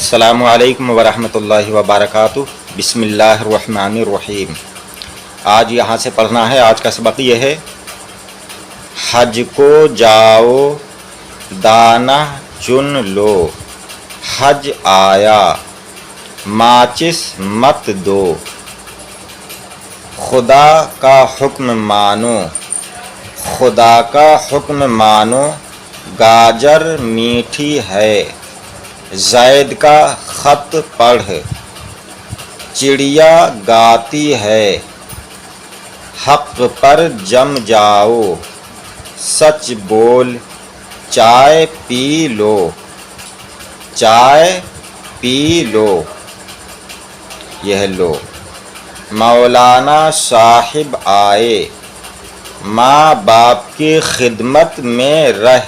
السلام علیکم ورحمۃ اللہ وبرکاتہ۔ بسم اللہ الرحمن الرحیم۔ آج یہاں سے پڑھنا ہے، آج کا سبق یہ ہے، حج کو جاؤ دانہ چن لو، حج آیا ماچس مت دو، خدا کا حکم مانو، خدا کا حکم مانو، گاجر میٹھی ہے، زید کا خط پڑھ، چڑیا گاتی ہے، حق پر جم جاؤ، سچ بول، چائے پی لو، چائے پی لو، یہ لو، مولانا صاحب آئے، ماں باپ کی خدمت میں رہ،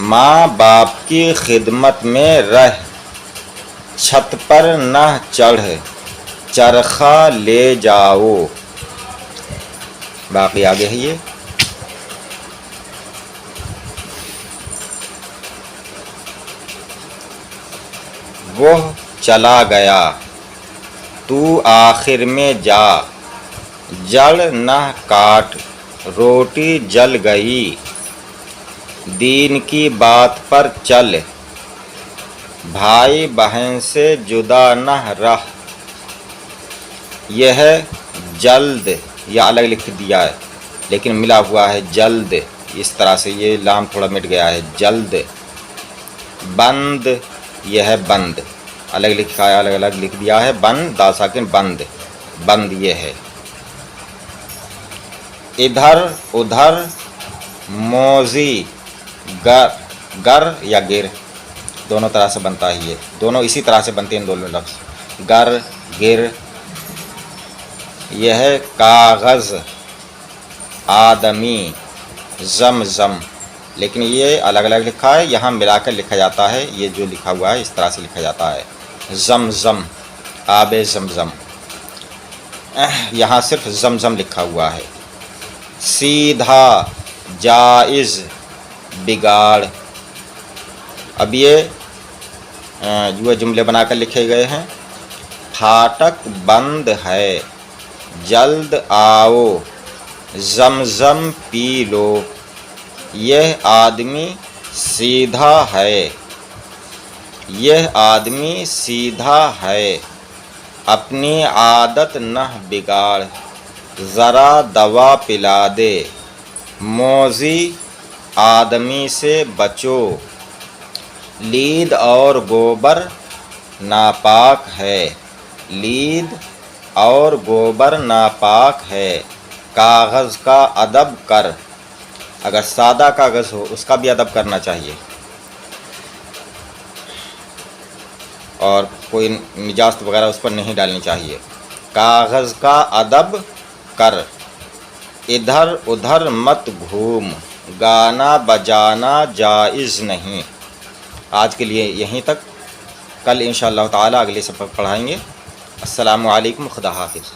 ماں باپ کی خدمت میں رہ، چھت پر نہ چڑھ، چرخہ لے جاؤ۔ باقی آگے ہے یہ۔ وہ چلا گیا، تو آخر میں جا، جڑ نہ کاٹ، روٹی جل گئی، دین کی بات پر چل، بھائی بہن سے جدا نہ رہ۔ یہ ہے جلد، یہ الگ لکھ دیا ہے لیکن ملا ہوا ہے جلد، اس طرح سے یہ لام تھوڑا مٹ گیا ہے، جلد۔ بند، یہ ہے بند، الگ لکھا ہے، الگ الگ لکھ دیا ہے، بند دال ساکن بند، بند یہ ہے۔ ادھر ادھر موزی، گر یا گر دونوں طرح سے بنتا ہے، یہ دونوں اسی طرح سے بنتے ہیں دونوں لفظ، گر گر۔ یہ ہے کاغذ، آدمی، زمزم، لیکن یہ الگ الگ لکھا ہے، یہاں ملا کر لکھا جاتا ہے، یہ جو لکھا ہوا ہے اس طرح سے لکھا جاتا ہے، زمزم، آب زمزم، یہاں صرف زمزم لکھا ہوا ہے۔ سیدھا، جائز، بگاڑ۔ اب یہ جملے بنا کر لکھے گئے ہیں، پھاٹک بند ہے، جلد آؤ، زمزم پی لو، یہ آدمی سیدھا ہے، یہ آدمی سیدھا ہے، اپنی عادت نہ بگاڑ، ذرا دوا پلا دے، موذی آدمی سے بچو، لید اور گوبر ناپاک ہے، لید اور گوبر ناپاک ہے، کاغذ کا ادب کر، اگر سادہ کاغذ ہو اس کا بھی ادب کرنا چاہیے، اور کوئی نجاست وغیرہ اس پر نہیں ڈالنی چاہیے، کاغذ کا ادب کر، ادھر ادھر مت گھوم، گانا بجانا جائز نہیں۔ آج کے لیے یہیں تک، کل انشاءاللہ تعالی اگلے سبق پڑھائیں گے۔ السلام علیکم، خدا حافظ۔